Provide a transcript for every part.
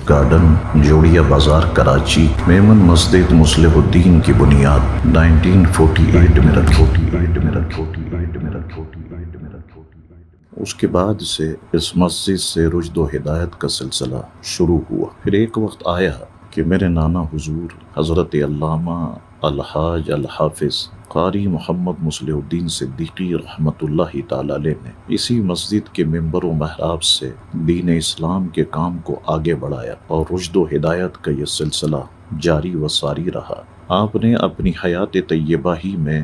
Garden, جوڑیا بازار، کراچی۔ میمن مسجد مصلح الدین کی بنیاد 1948 میں رکھی۔ اس کے بعد سے اس مسجد سے رشد و ہدایت کا سلسلہ شروع ہوا۔ پھر ایک وقت آیا کہ میرے نانا حضور حضرت علامہ الحاج الحافظ قاری محمد مصلح الدین صدیقی رحمۃ اللہ تعالی علیہ نے اسی مسجد کے ممبر و محراب سے دین اسلام کے کام کو آگے بڑھایا اور رشد و ہدایت کا یہ سلسلہ جاری و ساری رہا۔ آپ نے اپنی حیات طیبہ ہی میں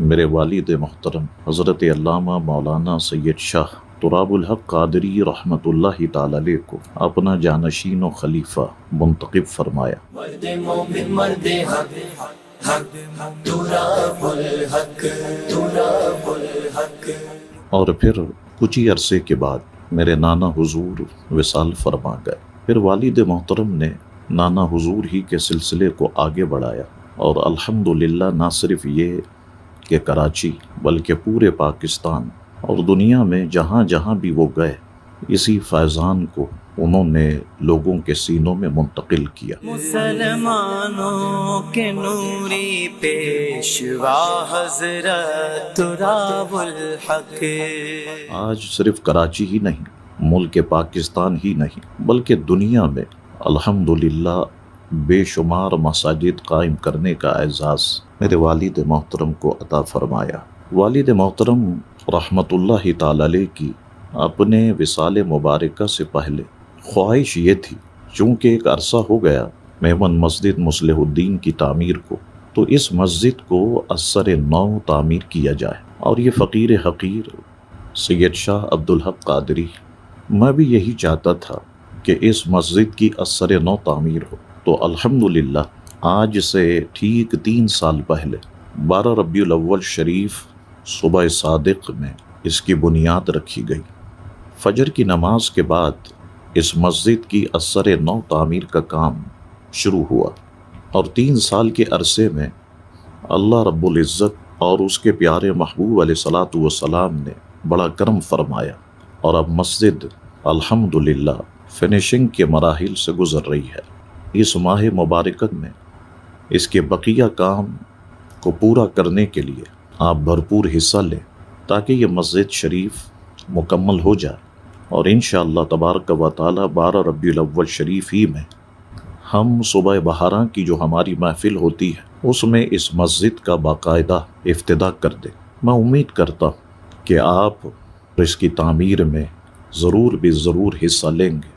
میرے والد محترم حضرت علامہ مولانا سید شاہ تراب الحق قادری رحمۃ اللہ تعالی علیہ کو اپنا جانشین و خلیفہ منتخب فرمایا۔ مرد مومن مرد حق حق تراب الحق تراب الحق۔ اور پھر کچھ ہی عرصے کے بعد میرے نانا حضور وصال فرما گئے۔ پھر والد محترم نے نانا حضور ہی کے سلسلے کو آگے بڑھایا اور الحمدللہ نہ صرف یہ کہ کراچی بلکہ پورے پاکستان اور دنیا میں جہاں جہاں بھی وہ گئے اسی فیضان کو انہوں نے لوگوں کے سینوں میں منتقل کیا۔ مسلمانوں کے نوری پیشوا حضرت تراب الحق۔ آج صرف کراچی ہی نہیں، ملک پاکستان ہی نہیں بلکہ دنیا میں الحمدللہ بے شمار مساجد قائم کرنے کا اعزاز میرے والد محترم کو عطا فرمایا۔ والد محترم رحمۃ اللہ تعالی علیہ کی اپنے وصال مبارکہ سے پہلے خواہش یہ تھی، چونکہ ایک عرصہ ہو گیا میمن مسجد مصلح الدین کی تعمیر کو، تو اس مسجد کو اثر نو تعمیر کیا جائے۔ اور یہ فقیر حقیر سید شاہ عبدالحق قادری، میں بھی یہی چاہتا تھا کہ اس مسجد کی اثر نو تعمیر ہو۔ تو الحمدللہ آج سے ٹھیک 3 سال پہلے 12 ربیع الاول شریف صبح صادق میں اس کی بنیاد رکھی گئی۔ فجر کی نماز کے بعد اس مسجد کی اثر نو تعمیر کا کام شروع ہوا اور 3 سال کے عرصے میں اللہ رب العزت اور اس کے پیارے محبوب علیہ الصلاۃ والسلام نے بڑا کرم فرمایا اور اب مسجد الحمدللہ فنیشنگ کے مراحل سے گزر رہی ہے۔ اس ماہ مبارکت میں اس کے بقیہ کام کو پورا کرنے کے لیے آپ بھرپور حصہ لیں تاکہ یہ مسجد شریف مکمل ہو جائے اور انشاءاللہ تبارک و تعالی 12 ربیع الاول شریف ہی میں ہم صبح بہاراں کی جو ہماری محفل ہوتی ہے اس میں اس مسجد کا باقاعدہ افتتاح کر دیں۔ میں امید کرتا ہوں کہ آپ اس کی تعمیر میں ضرور بھی ضرور حصہ لیں گے۔